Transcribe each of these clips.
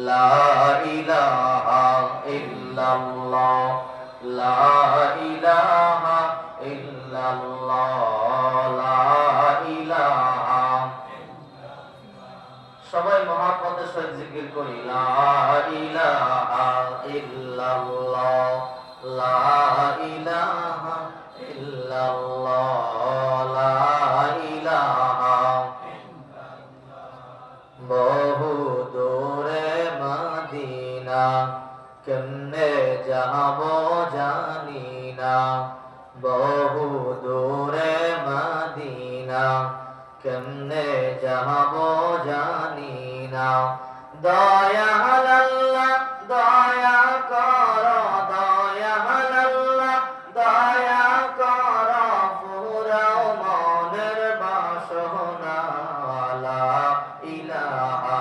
লা ইলাহা ইল্লাল্লাহ লা ইলাহা ইল্লাল্লাহ লা ইলাহা। সবাই মহাপদের সহিত জিকির করি লা ইলাহা ইল্লাল্লাহ লা ইলাহা ইল্লাল্লাহ লা ইলাহা। বহু দূরে মদিনা কেমনে যাব জানি না, বহু দূরে মদিনা কেমনে যাব জানি না। দয়াল আল্লাহ দয়া করো, দয়াল আল্লাহ দয়া করো, পুরাও মনের বাসনা। লা ইলাহা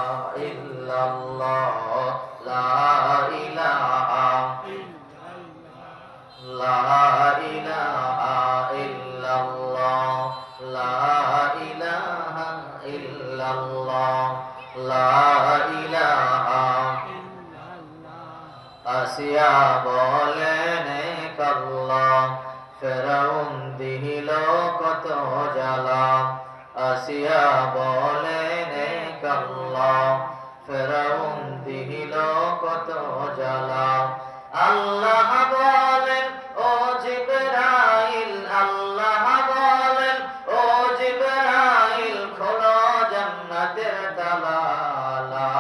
ইল্লাল্লাহ লা ইলাহা লা ইলাহা ইল্লাল্লাহ লা ইলাহা ইল্লাল্লাহ লা ইলাহা। আসিয়া বলেন আল্লাহ ফেরাউন দিল কত জ্বালা, আসিয়া বলেন আল্লাহ ফেরাউন দিল কত জ্বালা। আল্লাহ বলেন ও জিবরাইল, আল্লাহ বলেন ও জিবরাইল খোলো জান্নাতের তালা। লা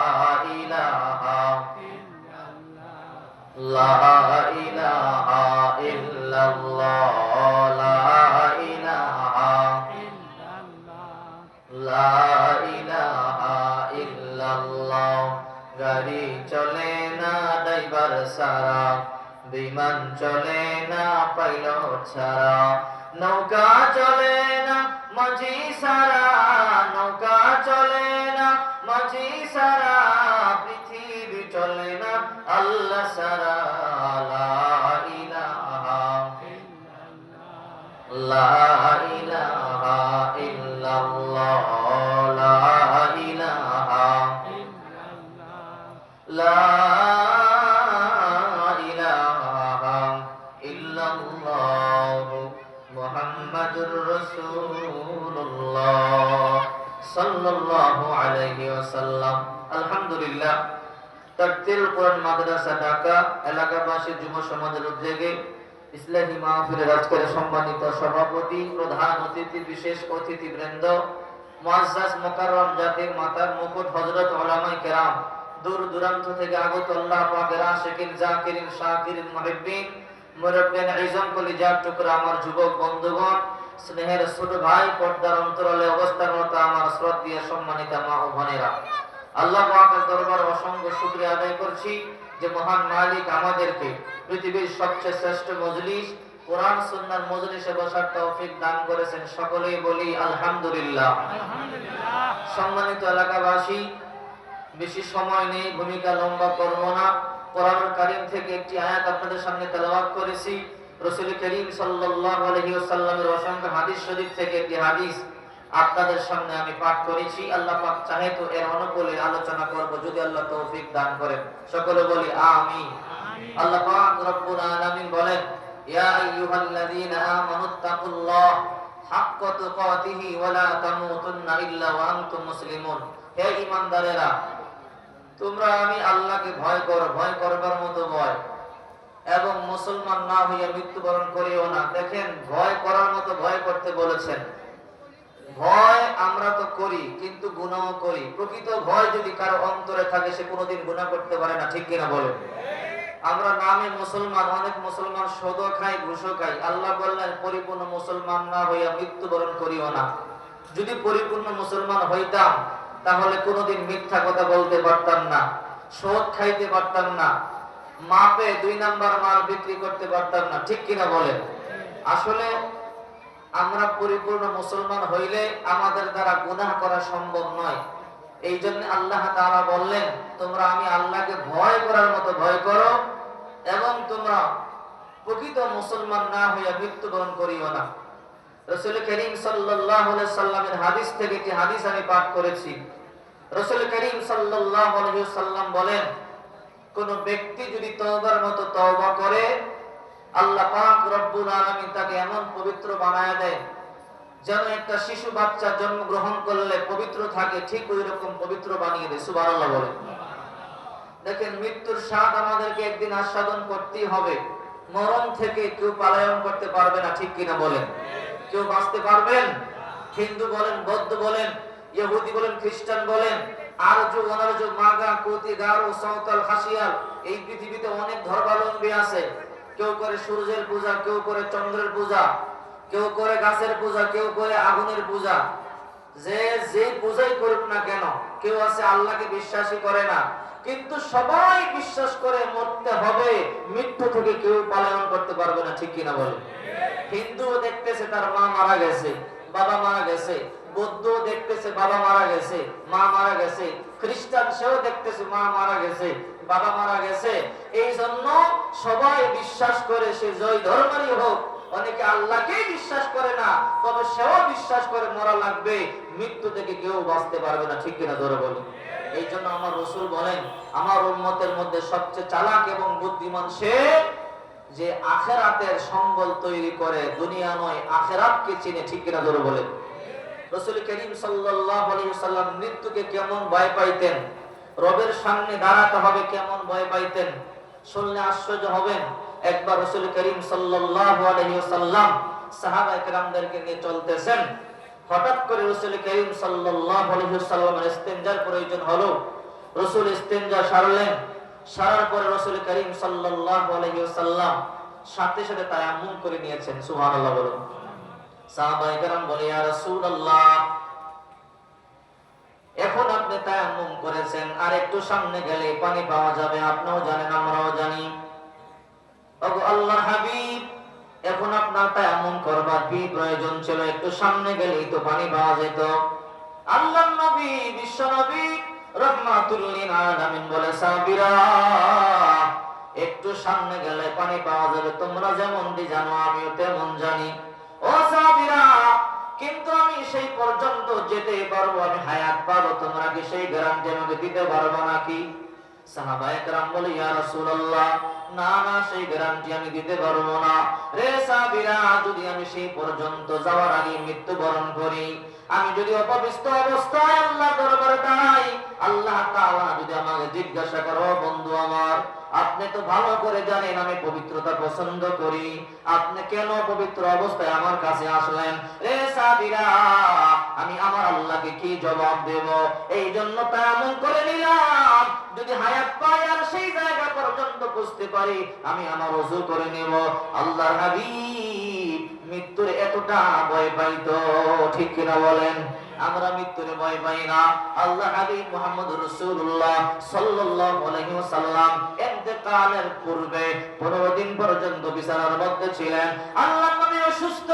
ইলাহা লা ইলাহা ইল্লাল্লাহ লা ইলাহা লা ইলাহা ইল্লাল্লাহ। গাড়ি চলে না ড্রাইভার সারা, বিমান চলে না পাইলট ছাড়া, নৌকা চলে না মাঝি সারা, নৌকা চলে না মাঝি সারা, পৃথিবী চলে না আল্লাহ সারা। লা ইলাহা লা ইলাহা ইল্লাল্লাহ লা ইলাহা লা ইলাহা ইল্লাল্লাহ মুহাম্মাদুর রাসূলুল্লাহ সাল্লাল্লাহু আলাইহি ওয়াসাল্লাম। আলহামদুলিল্লাহ, তাকতিল কোরআন মাদ্রাসা ঢাকা এলাকাবাসী যুব সমাজের উদ্যোগে ইসলামী মাহফিলের আজকের সম্মানিত সভাপতি, প্রধান অতিথি, বিশেষ অতিথিবৃন্দ, মুআজ্জাজ মুকাররম জাতির মাতার মুকুট হযরত উলামায়ে কেরাম, দূর দূরান্ত থেকে আগত আল্লাহ পাকের আশিকিন জাকিরিন শাকিরিন মুহিব্বিন মুরব্বিয়ান ইজম কলিজার টুকরা আমার যুবক বন্ধুগণ, স্নেহের ছোট ভাই, পর্দার অন্তরালে অবস্থানরত আমার শ্রদ্ধেয় সম্মানিত মা ও বোনেরা, আল্লাহ পাকের দরবারে অসংখ্য শুকরিয়া আদায় করছি যে মহান মালিক আমাদেরকে পৃথিবীর সবচেয়ে শ্রেষ্ঠ মজলিস কোরআন সুন্নাহর মজলিসে বসার তৌফিক দান করেছেন। সকলেই বলি আলহামদুলিল্লাহ। সম্মানিত এলাকাবাসী, বেশি সময় নেই, ভূমিকা লম্বা করব না। কোরআনুল কারীম থেকে একটি আয়াত আপনাদের সামনে তেলাওয়াত করেছি। রাসূল করিম সাল্লাল্লাহু আলাইহি ওয়াসাল্লামের অসংখ্য হাদিস শরীফ থেকে একটি হাদিস আপনাদের সামনে আমি পাঠ করেছি। আল্লাহ পাক চাহে তো এর অনুকূলে আলোচনা করব, যদি আল্লাহ তৌফিক দান করেন। সকলে বলি আমিন। আল্লাহ পাক রব্বুল আলামিন বলেন, ইয়া আইয়ুহাল্লাযীনা আমানুত্তাকুল্লাহ হাক্কা তুকাতিহি ওয়া লা তামুতুন্না ইল্লা ওয়া আনতুম মুসলিমুন। হে ঈমানদারেরা, তোমরা আমি আল্লাহকে ভয় করো, ভয় করবার মতো ভয়, এবং মুসলমান না হইয়া মৃত্যুবরণ করিও না। দেখেন, ভয় করার মতো ভয় করতে বলেছেন। ভয় আমরা তো করি, কিন্তু গুনাহও করি। প্রকৃত ভয় যদি কারো অন্তরে থাকে, সে কোনোদিন গুনাহ করতে পারে না, ঠিক কিনা বলেন? আমরা নামে মুসলমান, অনেক মুসলমান সুদও খাই, ঘুষও খাই। আল্লাহ বললেন পরিপূর্ণ মুসলমান না হইয়া মৃত্যুবরণ করিও না। যদি পরিপূর্ণ মুসলমান হইতাম, তাহলে কোনোদিন মিথ্যা কথা বলতে পারতাম না, সুদ খাইতে পারতাম না, মাপে 2 নাম্বার মাল বিক্রি করতে পারতাম না, ঠিক কিনা বলেন? আসলে আমরা পরিপূর্ণ মুসলমান হইলে আমাদের দ্বারা গুনাহ করা সম্ভব নয়। এই জন্য আল্লাহ তাআলা বললেন, তোমরা আমি আল্লাহকে ভয় করার মতো ভয় করো, এবং তোমরা প্রকৃত মুসলমান না হইয়া মৃত্যুবরণ করিও না। রাসূল করিম সাল্লাল্লাহু আলাইহি সাল্লামের হাদিস থেকে একটি হাদিস আমি পাঠ করেছি। রাসূল করিম সাল্লাল্লাহু আলাইহি ওয়াসাল্লাম বলেন, কোন ব্যক্তি যদি তওবার মতো তওবা করে, আল্লাহ পাক রব্বুল আলামিন তাকে এমন পবিত্র বানায় দেয় যেন একটা শিশু বাচ্চা জন্মগ্রহণ করলে পবিত্র থাকে, ঠিক ওই রকম পবিত্র বানিয়ে দেয়। সুবহানাল্লাহ বলেন। দেখেন, মৃত্যুর স্বাদ আমাদেরকে একদিন আস্বাদন করতেই হবে। মরণ থেকে কেউ পলায়ন করতে পারবে না, ঠিক কিনা বলেন? কেউ বাঁচতে পারবেন? হিন্দু বলেন, বৌদ্ধ বলেন, ইহুদি বলেন, খ্রিস্টান বলেন, আর্য অনার্য, মাগা কুতি গারো সাঁওতাল খাসিয়াল, এই পৃথিবীতে অনেক ধর্মাবলম্বী আছে। কেউ করে সূর্যের পূজা, কেউ করে চন্দ্রের পূজা, কেউ করে গাছের পূজা, কেউ করে আগুনের পূজা। যে পূজাই করুক না কেন, কেউ আছে আল্লাহকে বিশ্বাসই করে না, কিন্তু সবাই বিশ্বাস করে মরতে হবে, মৃত্যু থেকে কেউ পলায়ন করতে পারবে না, ঠিক কিনা বলে? হিন্দু দেখতেছে তার মা মারা গেছে, বাবা মারা গেছে, বৌদ্ধ দেখতেছে বাবা মারা গেছে, মা মারা গেছে, খ্রিস্টান সেও দেখতেছে মা মারা গেছে, বাবা মারা গেছে। এই জন্য সবাই বিশ্বাস করে, সে জয় ধর্মেরই হোক। অনেকে আল্লাহকেই বিশ্বাস করে না, তবে সেও বিশ্বাস করে মরা লাগবে, মৃত্যু থেকে কেউ বাঁচতে পারবে না, ঠিক কিনা ধরে বলি? এই জন্য আমার রাসূল বলেন, আমার উম্মতের মধ্যে সবচেয়ে চালাক এবং বুদ্ধিমান সে যে আখিরাতের সম্বল তৈরি করে, দুনিয়া নয় আখিরাতকে চিনে, ঠিক কিনা ধরে বলেন? রাসূল করিম সাল্লাল্লাহু আলাইহি ওয়াসাল্লাম মৃত্যুকে কেমন ভয় পাইতেন, রবের সামনে দাঁড়াতে হবে কেমন ভয় পাইতেন, শুনলে আশ্চর্য হবেন। একবার রাসূল করিম সাল্লাল্লাহু আলাইহি ওয়াসাল্লাম সাহাবায়ে কেরামদেরকে নিয়ে চলতেছেন, হঠাৎ করে রাসূল করিম সাল্লাল্লাহু আলাইহি ওয়াসাল্লামের ইস্তেনজার প্রয়োজন হলো। রাসূল ইস্তেনজা সারলেন, সারার পরে রাসূল করিম সাল্লাল্লাহু আলাইহি ওয়াসাল্লাম সাথে সাথে তায়াম্মুম করে নিয়েছেন। সুবহানাল্লাহ বলুন। সাহাবায়ে কেরাম বলে, ইয়া রাসূলুল্লাহ, এখন আপনি তায়াম্মুম করেছেন, আর একটু সামনে গেলে পানি পাওয়া যাবে, আপনিও জানেন আমরাও জানি। ওগো আল্লাহর হাবিব, এখন আপনার তায়াম্মুম করবার কি প্রয়োজন ছিল? একটু সামনে গেলেই তো পানি পাওয়া যেত। আল্লাহর নবী, বিশ্ব নবী রাহমাতুল লিল আলামিন বলে, সাহাবীরা, একটু সামনে গেলে পানি পাওয়া যাবে, তোমরা যেমনটি জানো আমিও তেমন জানি। ও সাহাবীরা, কিন্তু আমি সেই পর্যন্ত যেতে পারবো, আমি হায়াত পাবো, তোমরা কি সেই গ্যারান্টি আমাকে দিতে পারবো নাকি? সাহাবায়ে কেরাম বলে, ইয়া রাসূলুল্লাহ, না না, সেই গ্যারান্টি আমি দিতে পারবো না। রে সাহাবীরা, যদি আমি সেই পর্যন্ত যাওয়ার আগে মৃত্যুবরণ করি, আমি যদি অপবিত্র অবস্থায় আল্লাহর দরবারে দাঁড়াই, আল্লাহ তাআলা যদি আমাকে জিজ্ঞাসা করো, বন্ধু আমার, আপনি তো ভালো করে জানেন আমি পবিত্রতা পছন্দ করি, আপনি কেন পবিত্র অবস্থায় আমার কাছে আসলেন? রে সাহাবীরা, আমি আমার আল্লাহকে কি জবাব দেব? এই জন্য তায়াম্মুম করে নিলাম, যদি হায়াত পাই আর সেই জায়গা পর্যন্ত বুঝতে পারি, আমি আমার ওযু করে নেব। আল্লাহর হাবিব মৃত্যুর এতটা ভয় পাইতো, ঠিক কিনা বলেন? আমরা মৃত্যুর ভয় পাই না। আল্লাহর হাবিব মুহাম্মদুর রাসূলুল্লাহ সাল্লাল্লাহু আলাইহি ওয়াসাল্লাম ইন্তেকালের পূর্বে 15 দিন পর্যন্ত বিছানার মধ্যে ছিলেন। আল্লাহর নবী অসুস্থ,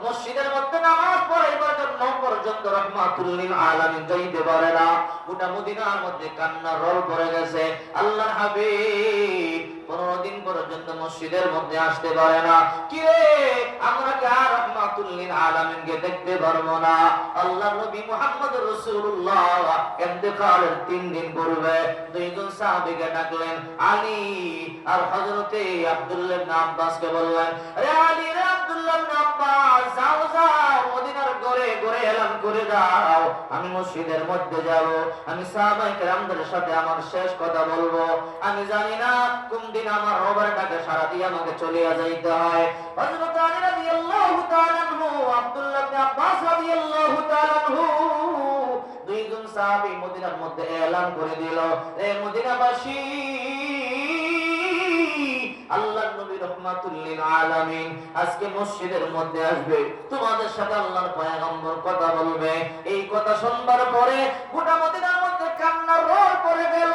মসজিদের মধ্যে নামাজ পড়াইবার জন্য পর্যন্ত রাহমাতুল লিল আলামিন যাইতে পারে না। গোটা মদিনার মধ্যে কান্নার রোল পড়ে গেছে। আল্লাহর হাবিব 15 দিন পর্যন্ত মসজিদের মধ্যে আসতে পারে না। কি রে, আমরা কি আর রাহমাতুল লিল আলামিনকে দেখতে পারবো না? আল্লাহর নবী মুহাম্মদুর রাসূলুল্লাহ ইন্তেকালের 3 দিন পূর্বে দুইজন সাহাবীকে ডাকলেন, আলী আর হযরতে আব্দুল্লাহ ইবনে আব্বাসকে বললেন, রে আলী, রে আব্দুল্লাহ ইবনে আব্বাস, যাও যাও, মদিনার ঘরে ঘরে এলান করে দাও, আমি মসজিদের মধ্যে যাব, আমি সাহাবায়ে কেরামদের সাথে আমার শেষ কথা বলবো। আমি জানি না কোন দিন আমার রবের ডাকে সাড়া দিয়ে আমাকে চলে যাইতে হয়। হযরত আলী রাদিয়াল্লাহু তাআলা আনহু, আব্দুল্লাহ ইবনে আব্বাস রাদিয়াল্লাহু তাআলা আনহু, দুইজন সাহাবী মদিনার মধ্যে এলান করে দিল, এ মদিনাবাসী, আল্লাহর নবী রাহমাতুল লিল আলামিন আজকে মসজিদের মধ্যে আসবে, তোমাদের সাথে আল্লাহর পয়গম্বর কথা বলবে। এই কথা শুনবার পরে গোটা মদিনার মধ্যে কান্নার রোল পড়ে গেল।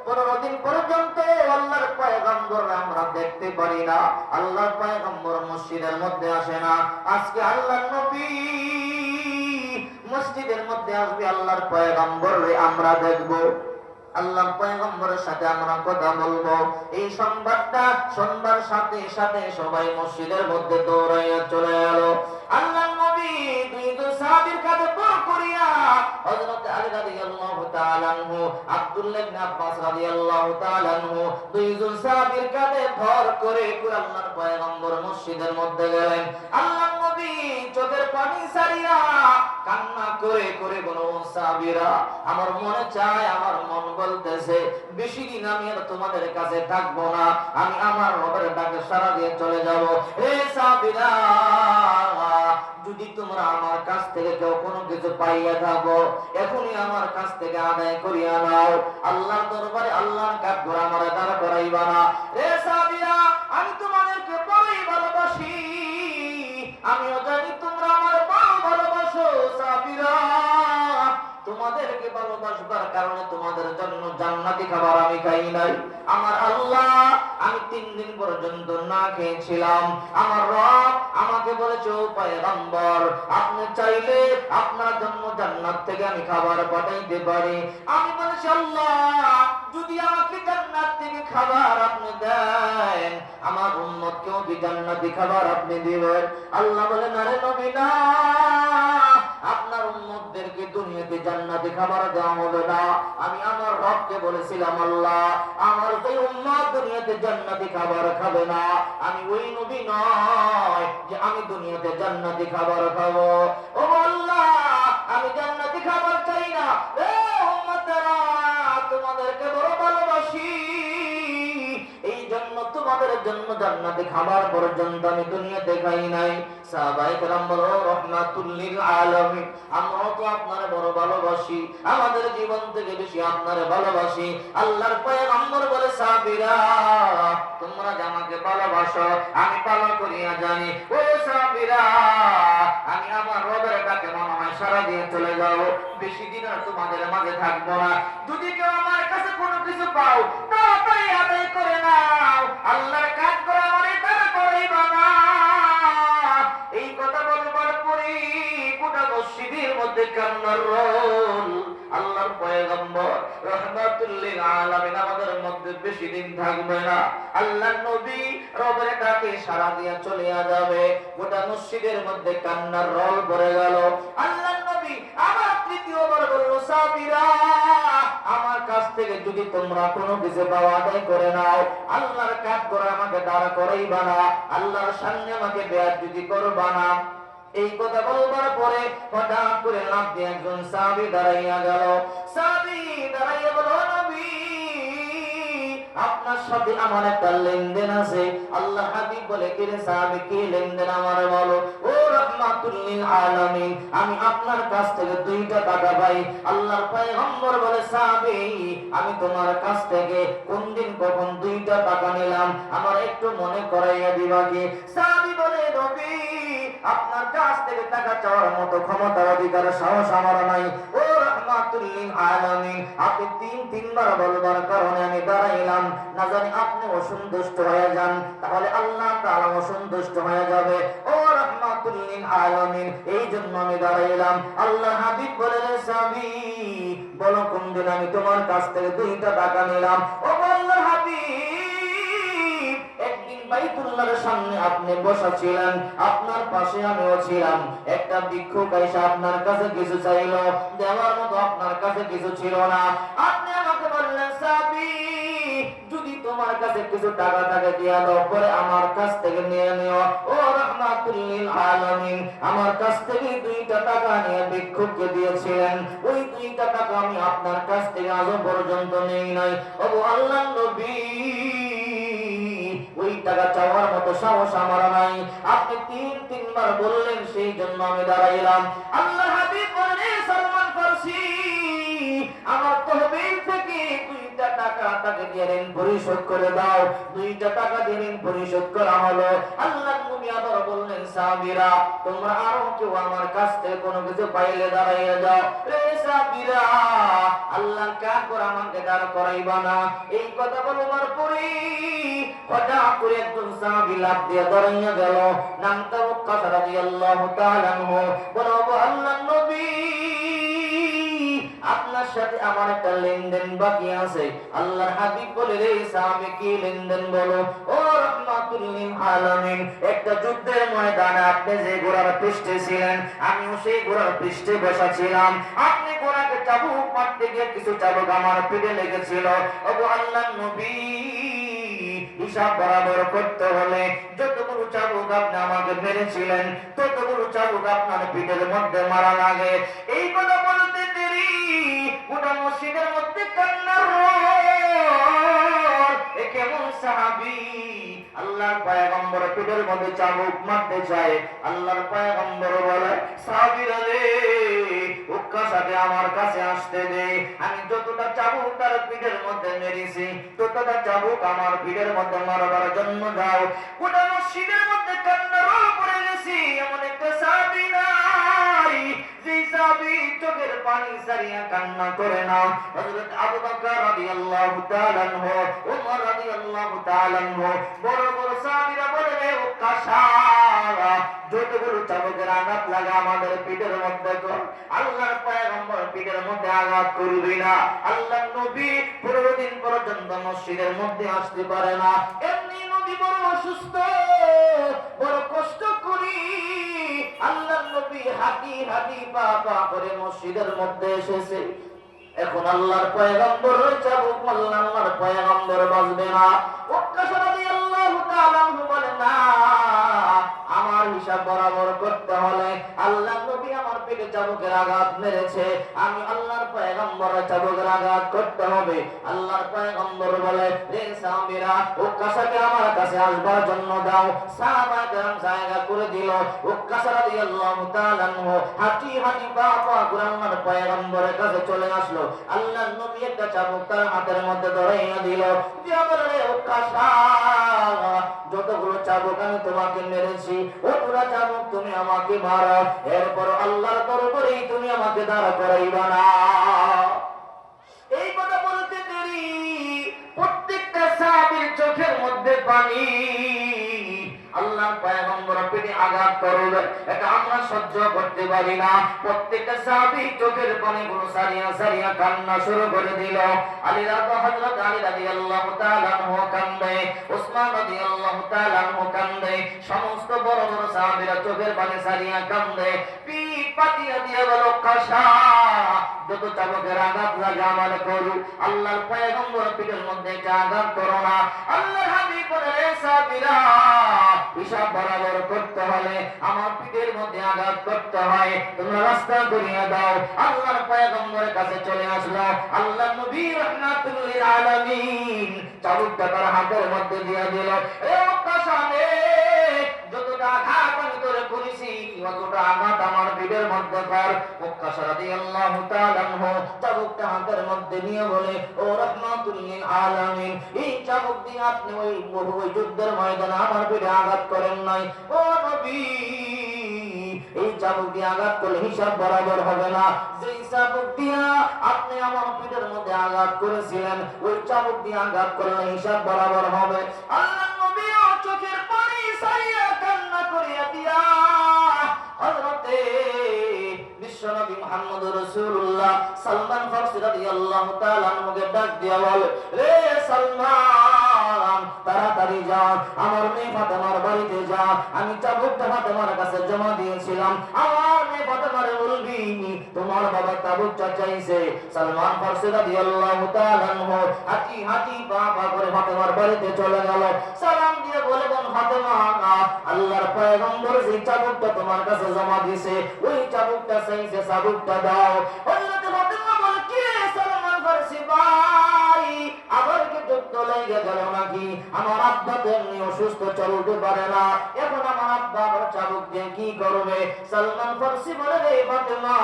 15 দিন পর্যন্ত আল্লাহর পয়গম্বর আমরা দেখতে পারি না, আল্লাহর পয়গম্বর মসজিদের মধ্যে আসে না। আজকে আল্লাহর নবী মসজিদের মধ্যে আসবে, আল্লাহর পয়গম্বরকে আমরা দেখব, আল্লাহর পয়গম্বরের সাথে আমরা কথা বলবো। এই সংবাদটা শুনবার সাথে সাথে সবাই মসজিদের মধ্যে দৌড়াইয়া চলে এলো। আল্লাহর নবী দুইজন সাহাবীর কাঁধে বর করিয়া হযরত আলী রাদিয়াল্লাহু তাআলা আনহু, আব্দুল্লাহ ইবনে আব্বাস রাদিয়াল্লাহু তাআলা আনহু দুইজন সাহাবীর কাঁধে ভর করে আল্লাহর পয়গম্বর মসজিদের মধ্যে গেলেন। আল্লাহর নবী চোখের পানি ছাড়িয়া কান্না করে করে বলো, সাহাবীরা আমার মনে চায়, আমার মন বলতেছে বেশি দিন আমি আর তোমাদের কাছে থাকবো না, আমি আমার রবের ডাকে সাড়া দিয়ে চলে যাব। হে সাহাবীরা, যদি তোমরা আমার কাছ থেকে কেউ কোনো কিছু পাইয়া থাকো, এখনই আমার কাছ থেকে আদায় করিয়া নাও। আল্লাহর দরবারে আল্লাহর কাঠ করে আমার দাঁড়া করাইবা না। হে সাহাবীরা, আমি তোমাদেরকে বড়ই ভালোবাসি, আমিও জানি তোমরা আমার বড় ভালোবাসো। সাহাবীরা, তোমাদেরকে ভালোবাসবার কারণে তোমাদের জন্য জান্নাতি খাবার আমি খাই নাই। আমার আল্লাহ, আমি 3 দিন পর্যন্ত না খেয়েছিলাম। আমার রব আমাকে বলেছে, ও পয়গম্বর, আপনি চাইলে আপনার জন্য জান্নাত থেকে আমি খাবার পাঠাইতে পারি। আমি বলেছি, আল্লাহ যদি আমাকে জান্নাত থেকে খাবার আপনি দেন, আমার উম্মতকেও কি জান্নাতি খাবার আপনি দিবেন? আল্লাহ বলে, না রে নবী না, আপনার উম্মতদেরকে দুনিয়াতে জান্নাতি খাবার দেওয়া হবে না। আমি আমার রবকে বলেছিলাম, আল্লাহ আমার এই উম্মত দুনিয়াতে জান্নাতি খাবার খাবে না। আমি ওই নবী নয় যে আমি দুনিয়াতে জান্নাতি খাবার খাবো। ও আল্লাহ, আমি জান্নাতি খাবার চাই না। এ উম্মতেরা, তোমাদেরকে বড় ভালোবাসি, এই জন্য তোমাদের জন্য জান্নাতি খাবার পর্যন্ত আমি দুনিয়াতে খাই নাই। সাহাবায়ে কেরাম বলো, রাহমাতুল লিল আলামিন, আমরা তো আপনারে বড় ভালোবাসি, আমাদের জীবন থেকে বেশি আপনারে ভালোবাসি। আল্লাহর পয়গম্বর বলে, সাহাবীরা তোমরা যে আমাকে ভালোবাসো আমি ভালো করিয়া জানি। ও সাহাবীরা, আমি আমার রবের ডাকে মনে হয় সারা দিয়ে চলে যাব, বেশি দিন আর তোমাদের মাঝে থাকবো না। যদি কেউ আমার কাছে কোনো কিছু পাও, তাড়াতাড়ি আদায় করে নাও, আল্লাহর কাজ করে আমার এটা করাইবা না। এই কথা বলবার পরে গোটা মসজিদের মধ্যে কান্নার রোল। আল্লাহর পয়গম্বর রাহমাতুল লিল আলামিন আমাদের মধ্যে বেশি দিন থাকবে না। আল্লাহর নবী রবের ডাকে সাড়া দিয়া চলে যাবে, গোটা মসজিদের মধ্যে কান্নার রোল পড়ে গেল। আল্লাহর নবী আবার তৃতীয়বার বলল, সাহাবীরা আমার কাছ থেকে যদি তোমরা কোনো কিছু পাও আদায় করে নাও, আল্লাহর কাজ করে আমাকে দাঁড়া করাইবা না, আল্লাহর সামনে আমাকে বেয়াদবি করবা না। এই কথা বলবার পরে হঠাৎ করে লাফ দিয়ে একজন সাহাবী দাঁড়াইয়া গেল। সাহাবী দাঁড়াইয়া বলল, নবী আপনার সাথে আমার একটা লেনদেন আছে। আল্লাহ হাবিব বলে, কি রে সাহাবী, কি লেনদেন আমার বলো। ও রাহমাতুল লিল আলামিন, আমি আপনার কাছ থেকে 2টা টাকা পাই। আল্লাহর পয়গম্বর বলে, সাহাবী আমি তোমার কাছ থেকে কোন দিন কখন 2টা টাকা নিলাম, আমার একটু মনে করাইয়া দিবা কি? সাহাবী বলে, নবী আপনার কাছ থেকে টাকা চাওয়ার মতো ক্ষমতা অধিকার সাহস আমার নাই। ও রাহমাতুল লিল আলামিন, আপনি 3বার বলবার কারণে আমি দাঁড়াইলাম, না জানি আপনি অসন্তুষ্ট হয়ে যান, তাহলে আল্লাহ তাআলা অসন্তুষ্ট হয়ে যাবে। ও রাহমাতুল লিল আলামিন, এই জন্য আমি দাঁড়াইলাম। আল্লাহ হাবিব বলে, সাহাবী বলো কোন দিন আমি তোমার কাছ থেকে 2টা টাকা নিলাম। ও আল্লাহর হাবিব, একদিন বাইতুল্লাহর সামনে আপনি বসা ছিলেন, আপনার পাশে আমিও ছিলাম। একটা ভিক্ষুক এসে আপনার কাছে কিছু চাইলো, দেওয়ার মতো আপনার কাছে কিছু ছিল না। আপনি আমাকে বললেন, সাহাবী যদি তোমার কাছে কিছু টাকা থাকে দিয়া দাও, পরে আমার কাছ থেকে নিয়ে নিও। ও রাহমাতুল লিল আলামিন, আমার কাছ থেকে 2টা টাকা নিয়ে ভিক্ষুককে দিয়েছিলেন, ওই 2টা টাকা আমি আপনার কাছ থেকে আজও পর্যন্ত নেই নাই। ও আল্লাহর নবী, ওই টাকা চাওয়ার মতো সাহস আমার নাই। আপনি 3বার বললেন, সেই জন্য আমি দাঁড়াইলাম। আল্লাহ হাবিব বলেন, সালমান ফারসি আমার তহবিল থেকে 2টা টাকা তাকে দিয়ে ঋণ পরিশোধ করে দাও। 2টা টাকা দিয়ে ঋণ পরিশোধ করা হলো। আল্লাহ নবী আবার বললেন, সাহাবীরা তোমরা আরো কেউ আমার কাছ থেকে কোনো কিছু পাইলে দাঁড়াইয়া যাও। রে সাহাবীরা, আল্লাহর কাজ করে আমাকে দাঁড় করাইবা না। এই কথা বলবার পরে হঠাৎ করে একজন সাহাবী লাফ দিয়ে দাঁড়াইয়া গেল, নামটা ওয়াক্কাস রাদিয়াল্লাহু তাআলা আনহু। বলো, আল্লাহর নবী আপনার সাথে আমার একটা লেনদেন বাকি আছে। আল্লাহর হাবিব বলে, রে সাহাবী কি লেনদেন বলো। ও রাহমাতুল লিল আলামিন, একটা যুদ্ধের ময়দানে আপনি যে ঘোড়ার পৃষ্ঠে ছিলেন, আমিও সেই ঘোড়ার পৃষ্ঠে বসা ছিলাম। আপনি ঘোড়াকে চাবুক মারতে গিয়ে কিছু চাবুক আমার পিঠে লেগেছিল। ওগো আল্লাহর নবী, হিসাব বরাবর করতে হলে যতগুলো চাবুক আপনি আমাকে মেরেছিলেন, ততগুলো চাবুক আপনার পিঠের মধ্যে মারা লাগে। এই কথা বলতে দেরি, গোটা মসজিদের মধ্যে কান্নার রোল। এ কেমন সাহাবী, আল্লাহর পয়গম্বর পিঠের মধ্যে চাবুক মারতে চায়। আল্লাহর পয়গম্বর বলে, সাহাবীরা রে, উক্কার সাথে আমার কাছে আসতে দে। আমি যতটা চাবুক তার পিঠের মধ্যে মেরেছি, ততটা চাবুক আমার পিঠের মধ্যে মারবার জন্য দাও। গোটা মসজিদের মধ্যে কান্নার রোল পড়ে গেছি। এমন একটা সাহাবী নাই যে সাহাবী চোখের পানি সারিয়া কান্না করে না। হযরত আবু বকর রাদিয়াল্লাহু তাআলা আনহু, ওমর রাদিয়াল্লাহু তাআলা আনহু, বড় বড় সাহাবীরা বলে, ও কাশা, যতগুলো চাবুকের আঘাত লাগে আমাদের পিঠের মধ্যে কর। আল্লাহর পয়গম্বর পিঠের মধ্যে আঘাত করবি না। আল্লাহর নবী 15 দিন পর্যন্ত মসজিদের মধ্যে আসতে পারে না। এমনি নবী বড় অসুস্থ, বড় কষ্ট করি আল্লাহর নবী হাঁটি হাঁটি পা পা করে মসজিদের মধ্যে এসেছে। এখন আল্লাহর পয়গম্বর চাবুক মারলে আল্লাহর পয়গম্বর বাঁচবে না। ওয়াক্কাশ রাদিয়াল্লাহু তাআলা আনহু বলেন, না, আমার হিসাব বরাবর করতে হলে আল্লাহর নবী আমার পেটে চাবুকের আঘাত মেরেছে, আমি আল্লাহর পয়গম্বরের চাবুকের আঘাত করতে হবে। আল্লাহর পয়গম্বর বলে, রে সাহাবীরা, ওয়াক্কাশকে আমার কাছে আসবার জন্য দাও। সাহাবায়ে কেরাম জায়গা করে দিল। ওয়াক্কাশ রাদিয়াল্লাহু তাআলা আনহু হাঁটি হাঁটি পা পা করে আল্লাহর পয়গম্বরের কাছে চলে আসলো। আল্লাহর নবী একটা চাবুক তার হাতের মধ্যে ধরাইয়া দিল। দিয়া বলে, রে ওয়াক্কাশ, যতগুলো চাবুক আমি তোমাকে মেরেছি, ওগুলো চাবুক তুমি আমাকে মারো, এরপর আল্লাহর দরবারেই তুমি আমাকে দাঁড়া করাইবা না। এই কথা বলতে দেরি, প্রত্যেকটা সাহাবীর চোখের মধ্যে পানি। আল্লাহর পয়গম্বর পেটে আঘাত করবে, এটা আমরা সহ্য করতে পারি না। প্রত্যেকটা সাহাবী চোখের পানিগুলো সারিয়া সারিয়া কান্না শুরু করে দিল। হযরত আলী রাদিয়াল্লাহু তাআলা আনহু কান্দে, ওসমান রাদিয়াল্লাহু তাআলা আনহু কান্দে, সমস্ত বড় বড় সাহাবীরা চোখের পানি সারিয়া কান্দে। পিঠ পাতিয়া দিয়ে বলো, কাশা, যত চাবুকের আঘাত লাগে আমার করু, আল্লাহর পয়গম্বর পিঠের মধ্যে একটা আঘাত করো না। আল্লাহর হাবিব বলে, রে সাহাবীরা, হিসাব বরাবর করতে হলে আমার পিঠের মধ্যে আঘাত করতে হয়, তোমরা রাস্তা করিয়ে দাও। আল্লাহর পয়গম্বরের কাছে চলে আসলো। আল্লাহর নবী রাহমাতুল লিল আলামিন চাবুকটা তার হাতের মধ্যে দিয়ে দিল। এ ওয়াক্কাশে, যতটা আঘাত আমি তোরে করেছি, অতটা আঘাত আমার পিঠের মধ্যে কর। ওয়াক্কাশ রাদিয়াল্লাহু তাআলা আনহু চাবুকটা হাতের মধ্যে নিয়ে বলে, ও রাহমাতুল লিল আলামিন, এই চাবুক দিয়ে আপনি ওই যুদ্ধের ময়দানে আমার পিঠে আঘাত করেন নাই। ও নবী, এই চাবুক দিয়ে আঘাত করলে হিসাব বরাবর হবে না। যেই চাবুক দিয়ে আপনি আমার পিঠের মধ্যে আঘাত করেছিলেন, ওই চাবুক দিয়ে আঘাত করলে হিসাব বরাবর হবে। আল্লাহর নবী চোখের পানি সারিয়া কান্না করিয়া দিয়া হযরতে বিশ্বনবী মুহাম্মদুর রাসূলুল্লাহ সালমান ফারসি রাদিয়াল্লাহু তাআলা আনহুকে ডাক দিয়া বলে, রে সালমান, তাড়াতাড়ি যা, আমার মেয়ে ফাতেমার বাড়িতে যা। আমি চাবুকটা ফাতেমার কাছে জমা দিয়েছিলাম, আমার মেয়ে ফাতেমারে বলবি তোমার বাবা চাবুকটা চাইছে। সালমান ফারসি রাদিয়াল্লাহু তাআলা আনহু হাঁটি হাঁটি পা পা করে ফাতেমার বাড়িতে চলে গেল। সালাম দিয়ে বলে, বোন ফাতেমা, আল্লাহর পয়গম্বর যে চাবুকটা তোমার কাছে জমা দিয়েছে, ওই চাবুকটা চাইছে, চাবুকটা দাও। হযরত ফাতেমা বলে, কি রে সালমান ফারসি ভাই, আবার কি যুদ্ধ লেগে গেল নাকি? আমার আব্বা তো এমনি অসুস্থ, চলতে পারে না, এখন আমার আব্বা আবার চাবুক দিয়ে কি করবে? সালমান ফারসি বলে, রে ফাতেমা,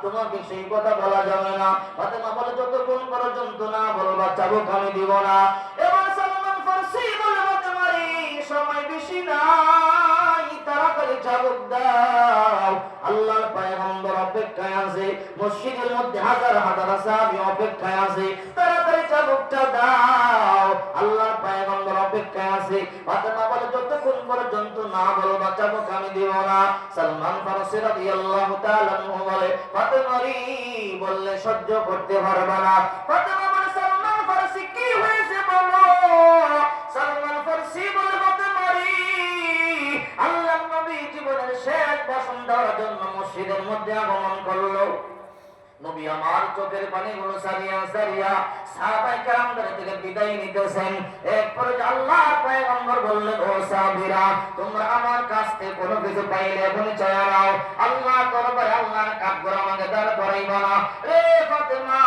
তোমাকে সেই কথা বলা যাবে না। ফাতেমা বলে, যতক্ষণ পর্যন্ত না বলবা চাবুক আমি দিব না। এবার সালমান ফারসি বলে, ফাতেমা রে, সময় বেশি নাই, তাড়াতাড়ি চাবুক দাও। আল্লাহর পয়গম্বর অপেক্ষায় আছে, মসজিদের মধ্যে হাজার হাজার সাহাবী অপেক্ষায় আছে, তাড়াতাড়ি চাবুকটা দাও। আল্লাহর পয়গম্বর অপেক্ষায় আছে। ফাতেমা বলে, যতক্ষণ পর্যন্ত না বলবা চাবুক আমি দিব না। সালমান ফারসি রাদিয়াল্লাহু তাআলা আনহু বলে ফাতেমা রে বললে সহ্য করতে পারবে না। ফাতেমা বলে সালমান ফারসি কি হয়েছে বলো। সালমান ফারসি বলে ফাতেমা রে আল্লাহর নবী জীবনের শেষ ভাষণ দেওয়ার জন্য মসজিদের মধ্যে আগমন করলো। নবী আমার চোখের পানিগুলো সারিয়া সারিয়া সাহাবায়ে কেরামদের থেকে বিদায় নিতেছেন। এরপরে আল্লাহর পয়গম্বর বললেন ও সাহাবীরা তোমরা আমার কাছ থেকে কোনো কিছু পাইলে এখনই চাইয়া নাও। আল্লাহ দরবারে আল্লাহর কাঠগড় আমাকে দাঁড় করাইবা না। রে ফাতেমা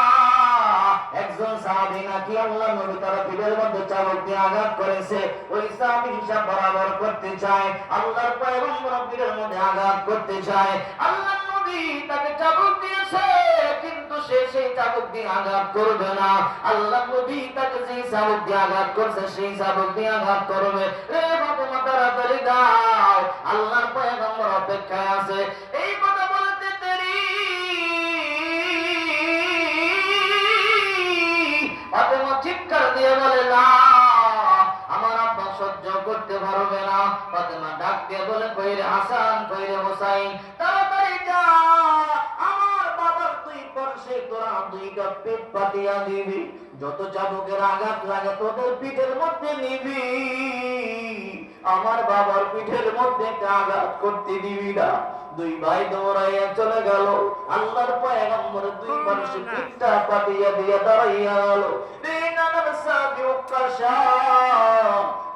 একজন সাহাবী নাকি আল্লাহ নবী তার পিঠের মধ্যে চাবুক দিয়ে আঘাত করেছে, ওই সাহাবী হিসাব বরাবর করতে চায়। আল্লাহর পয়গম্বর পিঠের মধ্যে আঘাত করতে চায়। আল্লাহ নবী তাকে চাবুক দিয়েছে কিন্তু সে সেই চাবুক দিয়ে আঘাত করবে না। আল্লাহ নবী তাকে যেই চাবুক দিয়ে আঘাত করছে সেই চাবুক দিয়ে আঘাত করবে। রে ফাতেমা তাড়াতাড়ি দাও, আল্লাহর পয়গম্বর অপেক্ষায় আছে। এই কথা বলতে দেরি ফাতেমা চিৎকার দিয়ে বলে না আমার আব্বা সহ্য করতে পারবে না। ফাতেমা ডাক দিয়ে বলে কইরে হাসান কইরে হোসাইন তাড়াতাড়ি যা, আমার বাবার তুই পাশে তোরা দুইটা পেট পাতিয়া দিবি, যত চাবুকের আঘাত লাগে তোদের পিঠের মধ্যে নিবি, আমার বাবার পিঠের মধ্যে আঘাত করতে দিবি না। দুই ভাই দৌড়াইয়া চলে গেল। আল্লাহর পয়গম্বর দুই পাশে পিঠটা পাতিয়া দিয়ে দাঁড়াইয়া গেল।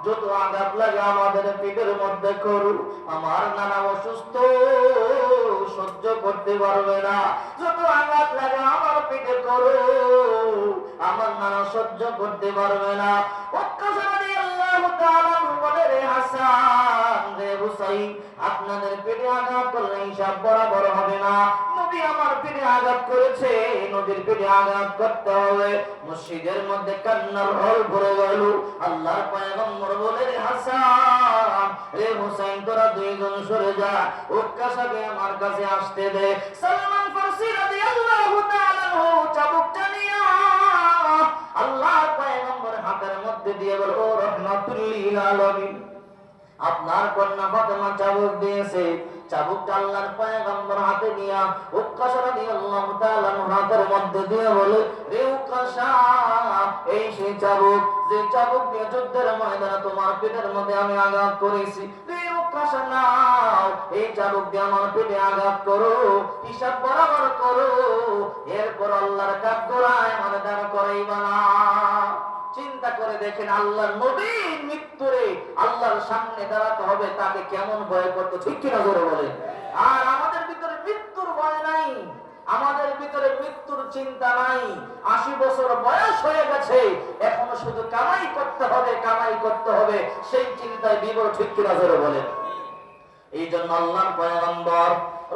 যত আঘাত লাগে আমাদের পিঠের মধ্যে করু, আমার নানা অসুস্থ সহ্য করতে পারবে না। যত আঘাত লাগে আমার পিঠে করু, আমার নানা সহ্য করতে পারবে না। আপনাদের পেটে আঘাত করলে হিসাব বরাবর হবে না। নবী আমার পেটে আঘাত করেছে, নবীর পেটে আঘাত করতে হবে। মসজিদের মধ্যে কান্নার রোল ভরে গেল। আল্লাহর পয়গম্বর বলে রে হাসান রে হুসাইন তোরা দুইজন সরে যা, উক্কাশাকে আমার কাছে আসতে দে। সালমান ফারসি রাদিয়াল্লাহু তাআলা আনহু চাবুকটা নিয়া আল্লাহর পয়গম্বর হাতের মধ্যে দিয়ে বলে ও রাহমাতুল লিল আলামিন আপনার কন্যা ফাতেমা চাবুক দিয়েছে। চাবুকটা আল্লাহর পয়গম্বর হাতে নিয়া উক্কাশা রাদিয়াল্লাহু তাআলা হাতের মধ্যে দিয়ে বলে রে উক্কাশা এই সেই চাবুক যে চাবুক দিয়ে যুদ্ধের ময়দানে তোমার পিঠের মধ্যে আমি আঘাত করেছি। রে উক্কাশা নাও এই চাবুক দিয়ে আমার পিঠে আঘাত করো, হিসাব বরাবর করো, এরপর আল্লাহর কাঠগড়ায় আমার দাঁড় করাইবা না। চিন্তা করে দেখেন আল্লাহর নবীর মৃত্যুরে আল্লাহর সামনে দাঁড়াতে হবে, তাকে কেমন ভয় করতে ঠিক কিনা জোরে বলেন। আর আমাদের ভিতরে মৃত্যুর ভয় নাই, আমাদের ভিতরে মৃত্যুর চিন্তা নাই। 80 বছর বয়স হয়ে গেছে, এখনো শুধু কামাই করতে হবে কামাই করতে হবে, সেই চিন্তায় বিবর ঠিক কিনা জোরে বলেন। এই জন্য আল্লাহর পয়গম্বর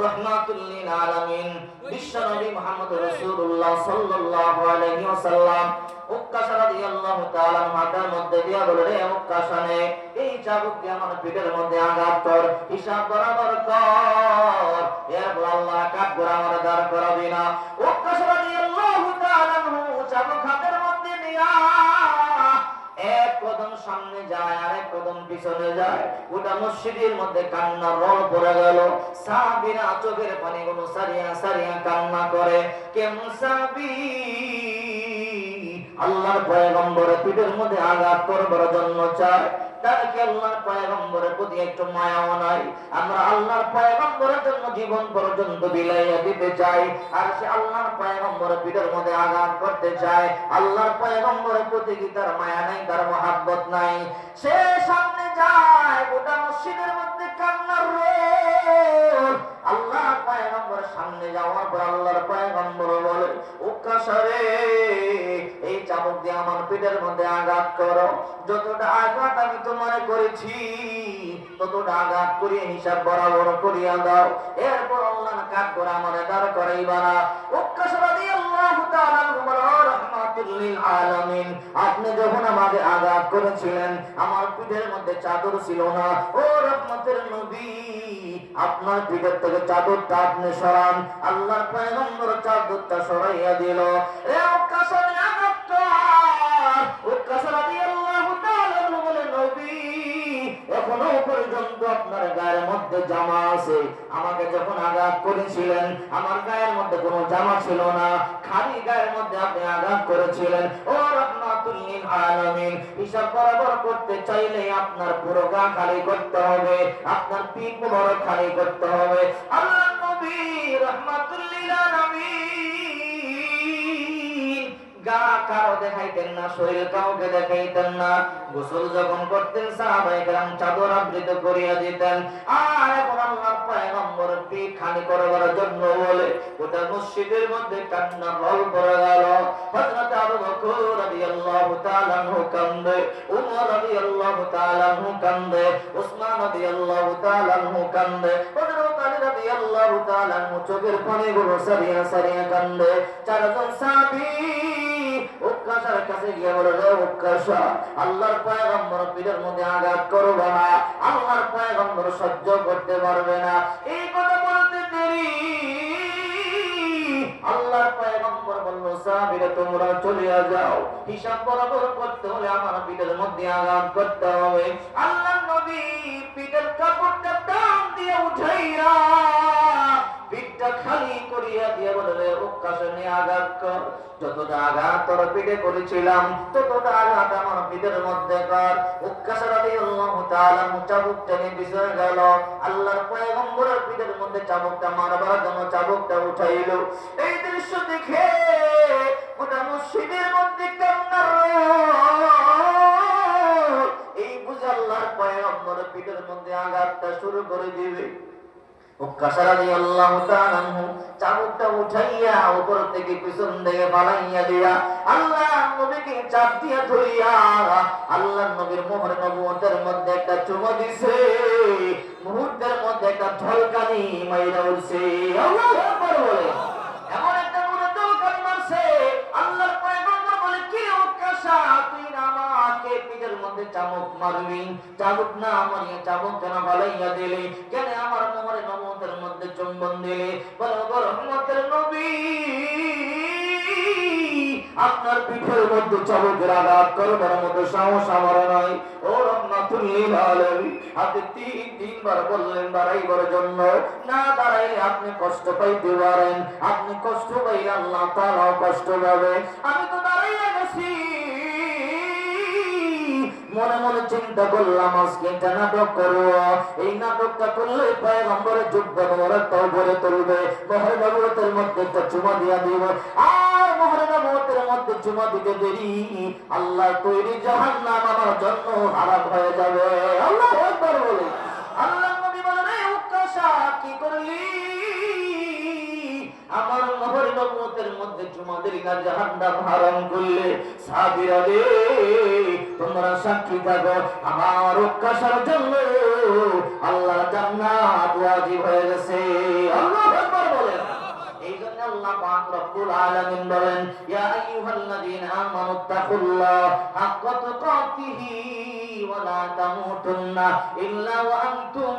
রাহমাতুল লিল আলামিন বিশ্বনবী মুহাম্মদ রাসূলুল্লাহ সাল্লাল্লাহু আলাইহি ওয়াসাল্লাম উক্কাশা রাদিয়াল্লাহু তাআলা মাথার মধ্যে দিয়া বলে রে উক্কাশা নে এই চাবুক দিয়ে আমার পিঠের মধ্যে আঘাত কর, হিসাব বরাবর কর, এরপর আল্লাহ কাঠগড় আমার দাঁড় করাবি না। উক্কাশা রাদিয়াল্লাহু তাআলা চাবুক হাতের মধ্যে নিয়া এক কদম সামনে যায় আর এক কদম পিছনে যায়। গোটা মসজিদের মধ্যে কান্নার রোল পড়ে গেল। সাহাবীরা চোখের পানিগুলো সারিয়া সারিয়া কান্না করে। কেমন সাহাবী আল্লাহর পয়গম্বরের পিঠের মধ্যে আঘাত করবার জন্য চায়, তার কি আল্লাহর পয়গম্বরের প্রতি একটু মায়াও নাই? আমরা আল্লাহর পয়গম্বরের জন্য জীবন পর্যন্ত বিলাইয়া দিতে চাই, আর সে আল্লাহর পয়গম্বরের পিঠের মধ্যে আঘাত করতে চায়। আল্লাহর পয়গম্বরের প্রতি কি তার মায়া নাই, তার মহাব্বত নাই? সে সামনে যায়, গোটা মসজিদের মধ্যে কান্নার রোল। আল্লাহর পয়গম্বরের সামনে যাওয়ার পর আল্লাহর পয়গম্বর বলে উক্কাশা রে এই চাবুক দিয়ে আমার পিঠের মধ্যে আঘাত করো, যতটা আঘাত আমি তোমার করেছি ততটা আঘাত করিয়ে হিসাব বরাবর করিয়া দাও, এরপর আল্লাহর কাঠগড় আমার দাঁড় করাইবা না। উক্কাশা রাদিয়াল্লাহু তাআলা রাহমাতুল লিল আলামিন আপনি যখন আমাকে আঘাত করেছিলেন আমার পিঠের মধ্যে চাদর ছিল না, ও রহমতের নবী আপনার পিঠের থেকে চাদরটা আপনি সরান। আল্লাহর পয়গম্বর চাদরটা সরাইয়া দিল। এ উক্কাশা আঘাত কর। উক্কাশা রাদিয়াল্লাহু তাআলা বলে নবী এখনো পর্যন্ত মধ্যে জামা আছে। আমাকে যখন আঘাত করেছিলেন আমার গায়ের মধ্যে কোনো জামা ছিল না, খালি গায়ের মধ্যে আপনি আঘাত করেছিলেন। ও রাহমাতুল লিল আলামিন, হিসাব বরাবর করতে চাইলে আপনার পুরো গা খালি করতে হবে, আপনার পিঠ মুবারক খালি করতে হবে। আল্লাহর নবী রাহমাতুল লিল আলামিন গা কারো দেখাইতেন না, শরীর কাউকে দেখাইতেন না। গোসল যখন করতেন সাহাবায়ে কেরাম চাদর আবৃত করিয়া দিতেন। আর এখন আল্লাহর পয়গম্বর পিঠ খালি করবার জন্য বলে গোটা মসজিদের মধ্যে কান্না রোল পড়ে গেল। হযরত আবু বকর রাদিয়াল্লাহু তাআলা আনহু কান্দে, উমর রাদিয়াল্লাহু তাআলা আনহু কান্দে, উসমান রাদিয়াল্লাহু তাআলা আনহু কান্দে, হযরত আলী রাদিয়াল্লাহু তাআলা আনহু চোখের পানিগুলো সারিয়া সারিয়া কান্দে। চারজন সাহাবী উক্কাশার কাছে গিয়ে বলে, উক্কাশা, আল্লাহর পয়গম্বর পিঠের মধ্যে আঘাত করবে না, আল্লাহর পয়গম্বর সহ্য করতে পারবে না। এই কথা বলতে দেরি আল্লাহর পয়গম্বর বলল, সাহাবীরা তোমরা চলে যাও, হিসাব বরাবর করতে হলে আমার পিঠের মধ্যে আঘাত করতে হবে। আল্লাহর নবী পিঠের কাপড়টা টান দিয়ে উঠাইয়া পিঠটা খালি করিয়া দিয়ে বলে, উক্কাশা নিয়ে আঘাত কর, যতটা আঘাত তোর পিঠে করেছিলাম ততটা আঘাত আমার পিঠের মধ্যে কর। উক্কাশা রাদিয়াল্লাহু তাআলা চাবুকটা নিয়ে পিছনে গেল, আল্লাহর পয়গম্বরের পিঠের মধ্যে চাবুকটা মারবার জন্য চাবুকটা উঠাইল। এই দৃশ্য দেখে গোটা মসজিদের মধ্যে কান্নার রোল। এই বুঝে আল্লাহর পয়গম্বরের পিঠের মধ্যে আঘাতটা শুরু করে দিবে। উক্কাশা রাদিয়াল্লাহু তাআলা আনহু চাবুকটা উঠাইয়া উপর থেকে পিছন দিকে ফালাইয়া দিয়া আল্লাহর নবীকে চাপ দিয়া ধরিয়া আল্লাহর নবীর মোহর নবুয়তের মধ্যে একটা চুমা দিছে। মুহূর্তের মধ্যে একটা ঝলকানি মাইরা উঠছে। আল্লাহু আকবার বলে এমন একটা নূরে ঝলকানি মারছে। আল্লাহর পয়গম্বর বলে, কি উক্কাশা, তুই না আমাকে পিঠের মধ্যে চাবুক মারবি? চাবুক না মারিয়া চাবুক কেন ফালাইয়া দিলি? কেন আমার মোহরে নবুয়তের মধ্যে চুম্বন দিলি? বলে, ওগো রহমতের নবী, আপনার পিঠের মধ্যে চাবুকের আঘাত করবার মতো সাহস আমার নাই। ও রাহমাতুল লিল আলামিন, আপনি তিনবার বললেন দাঁড়াইবার জন্য, না দাঁড়াইলে আপনি কষ্ট পাইতে পারেন, আপনি কষ্ট পাইলে আল্লাহ তাআলাও কষ্ট পাবে। আমি তো দাঁড়াইয়া গেছি। মনে মনে চিন্তা করলাম আজকে একটা নাটক করবো, এই নাটকটা করলে পয়গম্বরের যুদ্ধ মোবারকটাও ভরে তুলবে, মোহর নবুয়তের মধ্যে একটা চুমা দিয়া দিব। আর মোহর নবুয়তের মধ্যে চুমা দিতে দেরি আল্লাহ তৈরি জাহান্নাম আমার জন্য হারাম হয়ে যাবে। আল্লাহু আকবার বলে আল্লাহর নবী বলেন, এই উক্কাশা কি করলি? আমার মোহর নবুয়তের মধ্যে চুমা দিলি না, জাহান্নাম হারাম করলে। সাহাবীরা রে, তোমরা সাক্ষী থাকো, আমার উক্কাশার জন্য আল্লাহর জান্নাত ওয়াজিব হয়ে গেছে। আল্লাহু আকবার বলেন। এই জন্য আল্লাহ পাক রব্বুল আলামিন বলেন, ইয়া আইয়ুহাল্লাযীনা আমানুত্তাকুল্লাহ হাক্কা তুকাতিহি ওয়া লা তামুতুন্না ইল্লা ওয়া আনতুম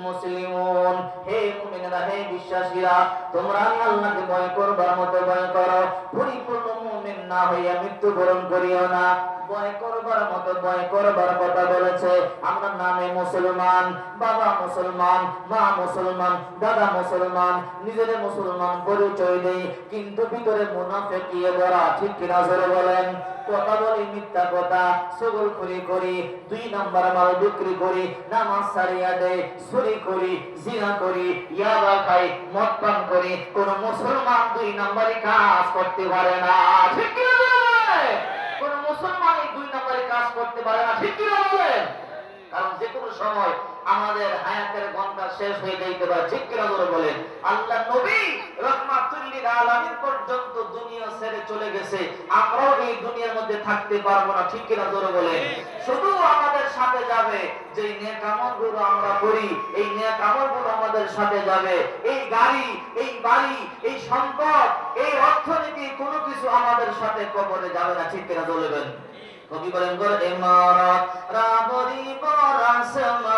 মুসলিমুন। হে মুমিনেরা, হে বিশ্বাসীরা, তোমরা আল্লাহকে ভয় করবার মতো ভয় করো, পরিপূর্ণ মুমিন না হইয়া মৃত্যুবরণ করিও না। ভয় করবার মতো ভয় করবার কথা বলেছে। আমরা নামে মুসলমান, বাবা মুসলমান, মা মুসলমান, দাদা মুসলমান, নিজের মুসলমান পরিচয় দেই, কিন্তু ভিতরে মুনাফিকিয়ে ভরা। ঠিক কিনা জোরে বলেন? কথা বলি মিথ্যা কথা, চুগলখড়ি করি, 2 নাম্বার মাল বিক্রি করি, নামাজ ছাড়িয়া দেই, চুরি করি, জিনা করি, ইয়াবা খাই, মদ পান করি। কোন মুসলমান 2 নাম্বারি কাজ করতে পারে না। ঠিক কিনা বলে? কোন মুসলমান 2 নাম্বারি কাজ করতে পারে না। ঠিক কিনা বলেন? কারণ যে কোনো সময় আমাদের হায়াতের ঘন্টা শেষ হয়ে যাইতে পারে। ঠিক কিনা জোরে বলেন? আল্লাহ নবী রাহমাতুল লিল আলামিন পর্যন্ত দুনিয়া ছেড়ে চলে গেছে, আমরাও এই দুনিয়ার মধ্যে থাকতে পারবো না। ঠিক কিনা জোরে বলেন? শুধু আমাদের সাথে যাবে যে নেক আমলগুলো আমরা করি, এই নেক আমলগুলো আমাদের সাথে যাবে। এই গাড়ি, এই বাড়ি, এই সম্পদ, এই অর্থনীতি কোনো কিছু আমাদের সাথে কবরে যাবে না। ঠিক কিনা বলবেন? কবি বলেন, গর ইমারত রাবরি বরাসমা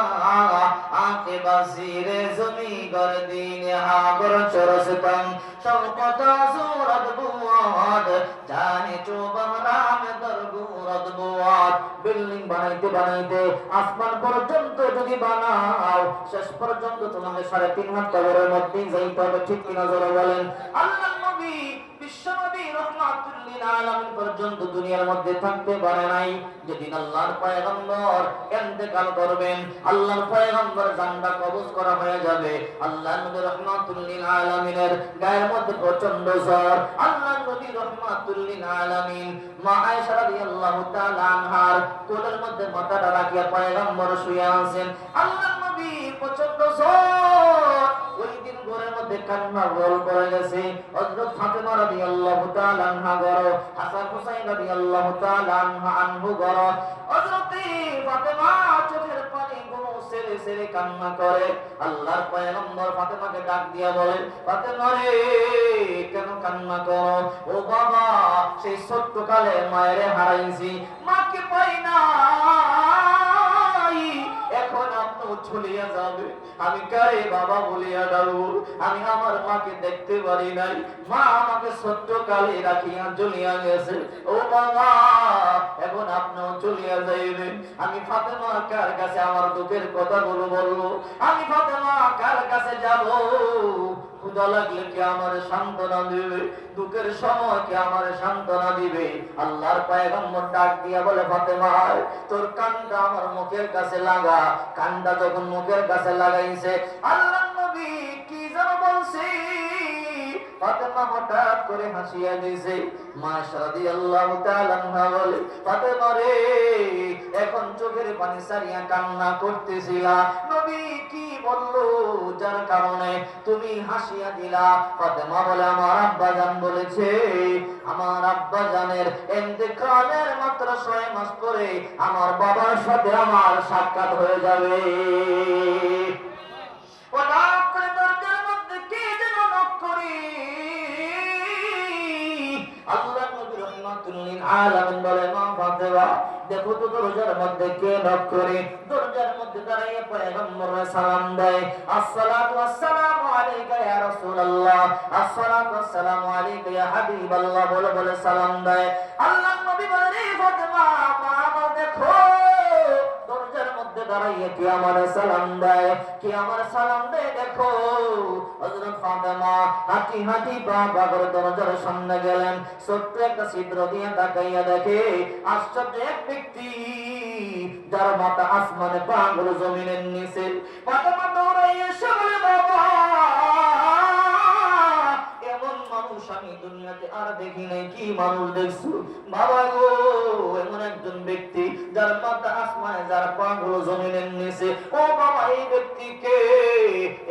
আকে বাসিরে জমি গর দিন হাগর চরসতম শওকত সুরত বুয়াদ জানে চোবম রাম দরগুরত বুয়াদ। বিল্ডিং বানাইতে বানাইতে আসমান পর্যন্ত যদি বানাও, শেষ পর্যন্ত তোমাকে 3.5 হাত কবরের মধ্যেই যাইতে হবে, ঠিক কিনা জোরে বলেন। আল্লাহর নবী বিশ্বনবী রাহমাতুল লিল আলামিন পর্যন্ত দুনিয়ার মধ্যে থাকতে পারে নাই। যেদিন আল্লাহর পয়গম্বর ইন্তেকাল করবেন, আল্লাহর পয়গম্বর জানটা কবজ করা হয়ে যাবে, আল্লাহর নবী রাহমাতুল লিল আলামিনের গায়ের মধ্যে প্রচন্ড জ্বর। আল্লাহর নবী রাহমাতুল লিল আলামিন মা আয়েশা রাদিয়াল্লাহু তাআলা আনহার কোলের মধ্যে মাথাটা রাখিয়া পয়গম্বর শুয়ে আছেন। আল্লাহর নবী প্রচন্ড জ্বর, ওই দিন ঘরের মধ্যে কান্না রোল পড়ে গেছে। হযরত ফাতেমা রাদিয়াল্লাহু তাআলা আনহা গর, হাসান হুসাইন রাদিয়াল্লাহু তাআলা আনহু গর। হযরত ফাতেমা চোখের পানি গুলো ছেড়ে ছেড়ে কান্না করে। আল্লাহর পয়গম্বর ফাতেমাকে ডাক দিয়া বলে, ফাতেমা রে কেন কান্না করো? ও বাবা, সেই ছোট্ট কালে মায়েরে হারাইছি, মাকে পাই না, এখন আপনি চলিয়া যাবে, আমি কারে বাবা বলিয়া ডাকবো? আমি আমার মাকে দেখতে পারি নাই, মা আমাকে ছোট্ট কালে রাখিয়া চলিয়া গেছে। ও বাবা, এখন আপনিও চলিয়া যাইবেন, আমি ফাতেমা কার কাছে আমার দুঃখের কথা বলবো? আমি ফাতেমা কার কাছে যাব? ক্ষুধা লাগলে কে আমার সান্ত্বনা দিবে? দুঃখের সময় কে আমার সান্ত্বনা দিবে? আল্লাহর পয়গম্বর ডাক দিয়া বলে, ফাতেমা তোর কানটা আমার মুখের কাছে লাগা। কানটা যখন মুখের কাছে লাগাইছে, আল্লাহর নবী কি যেন বলছে, ফাতেমা হঠাৎ করে হাসিয়া দিয়েছে। মা রাদিয়াল্লাহু তাআলা আনহা বলে, ফাতেমা রে এখন চোখের পানি সারিয়া কান্না করতেছিলা, নবী কি বললো যার কারণে তুমি হাসিয়া দিলা? ফাতেমা বলে, আমার আব্বা জান বলেছে, আমার আব্বা জানের ইন্তেকালের মাত্র 6 মাস পরে আমার বাবার সাথে আমার সাক্ষাৎ হয়ে যাবে। ও ডাক করে দরজার মধ্যে কে যেন নক করে। আল্লাহ নবী রাহমাতুল লিল আলামিন বলে, মা ফাতেমা দেখো তো দরজার মধ্যে কে নক করে। দরজার মধ্যে দাঁড়িয়ে পয়গম্বর সালাম দেয়, আসসালাতু ওয়াসসালামু আলাইকা ইয়া রাসূলুল্লাহ, আসসালাতু ওয়াসসালামু আলাইকা ইয়া হাবিবাল্লাহ বলে বলে সালাম দেয়। আল্লাহ নবী বলে, রে ফাতেমা মা দেখো দরজার মধ্যে দাঁড়িয়ে কে আমার সালাম দেয়, কে আমার সালাম দেয় দেখো। হযরত ফাতেমা হাঁটি হাঁটি বাবা করে দরজার সামনে গেলেন। ছোট্ট একটা ছিদ্র দিয়ে তাকাইয়া দেখে আশ্চর্য এক ব্যক্তি, যার মাথা আসমানে পা গুলো জমিনের নিচে। ফাতেমা দৌড়াইয়া এসে বলে, বাবা এমন মানুষ আমি দুনিয়াতে আর দেখি নাই। কি মানুষ দেখছো বাবা গো? এমন একজন ব্যক্তি যার মাথা আসমানে, যার পা গুলো জমিনের নিচে। ও বাবা, এই ব্যক্তিকে,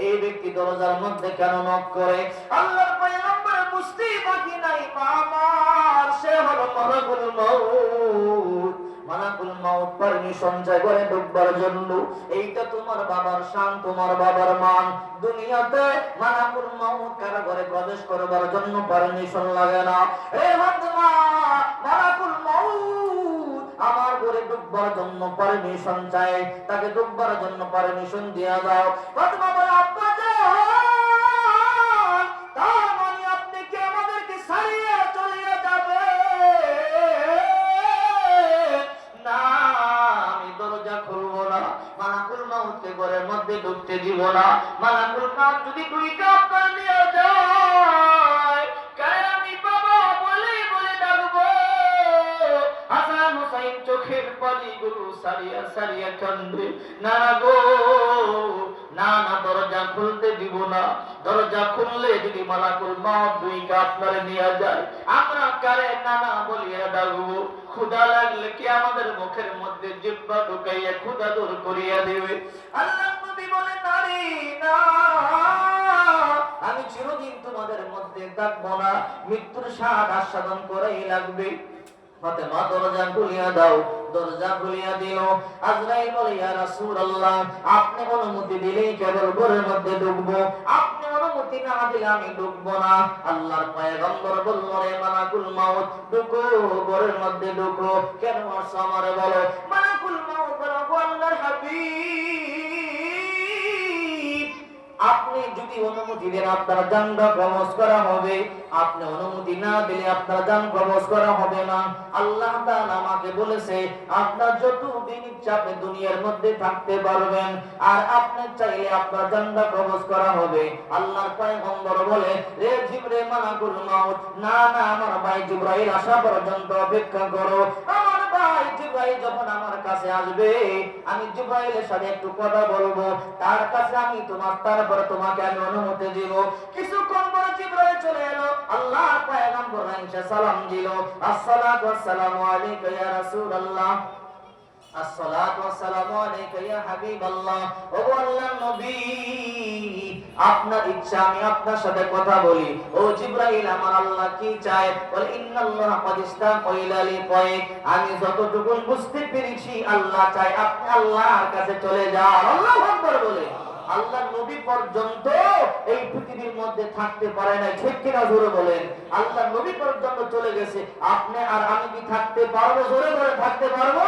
এই ব্যক্তি দরজার মধ্যে কেন নক করে? আল্লাহর পয়গম্বর বুঝতেই বাকি নাই, আমার সে হলো মালাকুল মাউত। মালাকুল মাউত পারমিশন চায় করে ঢুকবার জন্য। এইটা তোমার বাবার শান, তোমার বাবার মান। দুনিয়াতে মালাকুল মাউত কারাগারে প্রবেশ করবার জন্য পারমিশন লাগে না। এই ফাতেমা, মালাকুল মাউত আমার ঘরে ঢুকবার জন্য পারমিশন চায়, তাকে ঢুকবার জন্য পারমিশন দিয়া দাও। ফাতেমা বলে, আব্বা যান, তার মানে আপনি কি আমাদেরকে ছাড়িয়ে চলিয়ে যাবে? না, আমি দরজা খুলবো না, মালাকুল মাউতকে ঘরের মধ্যে ঢুকতে দিব না। মালাকুল মাউত যদি দুইটা আপনার নিয়ে যায়, কারণ আমি বাবা বলে বলে ডাকবো। হাসান হুসাইন চোখের পানিগুলো সারিয়া সারিয়া কান্দে, না গো না না, দরজা খুলতে দিব না। দরজা খুললে যদি মালাকুল মাউত দুইটা আপনার নিয়ে যায়, আমরা কারে নানা বলিয়া ডাকবো। ক্ষুধা লাগলে কি আমাদের মুখের মধ্যে জিহ্বা ঢুকাইয়া ক্ষুধা দূর করিয়া দেবে? আল্লাহ নবী বলে, নারী না, আমি চিরদিন তোমাদের মধ্যে থাকবো না, মৃত্যুর স্বাদ আস্বাদন করেই লাগবে। ফাতেমা দরজা খুলিয়া দাও। দরজা খুলিয়া দিল। আজরাইল বলে, ইয়া রাসূলুল্লাহ আপনি অনুমতি দিলেই কেবল ঘরের মধ্যে ঢুকবো, আপনি অনুমতি না দিলে আমি ঢুকবো না। আল্লাহর পয়গম্বর বলল, রে মালাকুল মাউত ঢুকো, ঘরের মধ্যে ঢুকো। কেন আসছো আমারে বলো? মালাকুল মাউত বলে, আল্লাহর হাবিব আপনি যদি অনুমতি দেন আপনার জানটা কবজ করা হবে, আপনি অনুমতি না দিলে আপনার জান কবজ করা হবে না। আল্লাহ তাআলা আমাকে বলেছে আপনার যতদিন ইচ্ছা আপনি দুনিয়ার মধ্যে থাকতে পারবেন, আর আপনি চাইলে আপনার জানটা কবজ করা হবে। আল্লাহর পয়গম্বর বলে, রে জিবরাইল মালাকুল মাউত, না না আমার ভাই জিবরাইল আসা পর্যন্ত অপেক্ষা করো। আমার ভাই জিবরাইল যখন আমার কাছে আসবে, আমি জিবরাইলের সাথে একটু কথা বলবো, তার কাছে আমি তারপরে তোমাকে আমি অনুমতি দিব। কিছুক্ষণ পরে জিবরাইল চলে এলো, আল্লাহর পয়গম্বর আয়েশা সালাম দিল, আসসালাতু ওয়াসসালামু আলাইকা ইয়া রাসূলুল্লাহ, আসসালাতু ওয়াসসালামু আলাইকা ইয়া হাবিবাল্লাহ। ও আল্লাহর নবী, আপনার ইচ্ছা আমি আপনার সাথে কথা বলি। ও জিবরাইল, আমার আল্লাহ কি চায়? বলে, ইন্নাল্লাহ ক্বাদ ইসতাকাইলা লিকাইক, আমি যতটুকু বুঝতে পেরেছি আল্লাহ চায় আপনি আল্লাহর কাছে চলে যান। আল্লাহু আকবার বলে। আল্লাহ নবী পর্যন্ত এই পৃথিবীর মধ্যে থাকতে পারে না, ঠিক কিনা জোরে বলেন। আল্লাহ নবী পর্যন্ত চলে গেছে, আপনি আর আমি কি থাকতে পারবো? জোরে বলে থাকতে পারবো?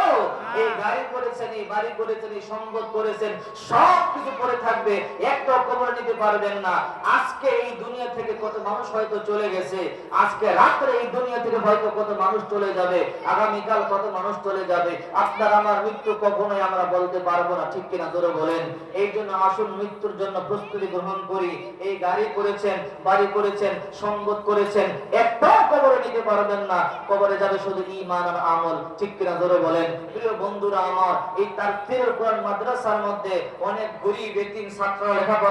এই গাড়ি করেছেন, এই বাড়ি করেছেন, এই সম্পদ করেছেন, সব কিছু পরে থাকবে, একটা কবরে নিতে পারবেন না। আজকে এই দুনিয়া থেকে কত মানুষ হয়তো চলে গেছে, আজকে রাত্রে এই দুনিয়া থেকে হয়তো কত মানুষ চলে যাবে, আগামীকাল কত মানুষ চলে যাবে। আপনার আমার মৃত্যু কখনোই আমরা বলতে পারবো না, ঠিক কিনা জোরে বলেন। এই জন্য আসুন মৃত্যুর জন্য প্রস্তুতি গ্রহণ করি। এই গাড়ি করেছেন, বাড়ি করেছেন, সম্পদ করেছেন, একটা কবরে নিতে পারবেন না। কবরে যাবে শুধু ঈমান আর আমল, ঠিক কিনা জোরে বলেন। প্রিয় বন্ধুরা আমার, এই তাফসীরুল কোরআন মাদ্রাসার মধ্যে অনেক গরীব এতিম ছাত্র লেখাপড়া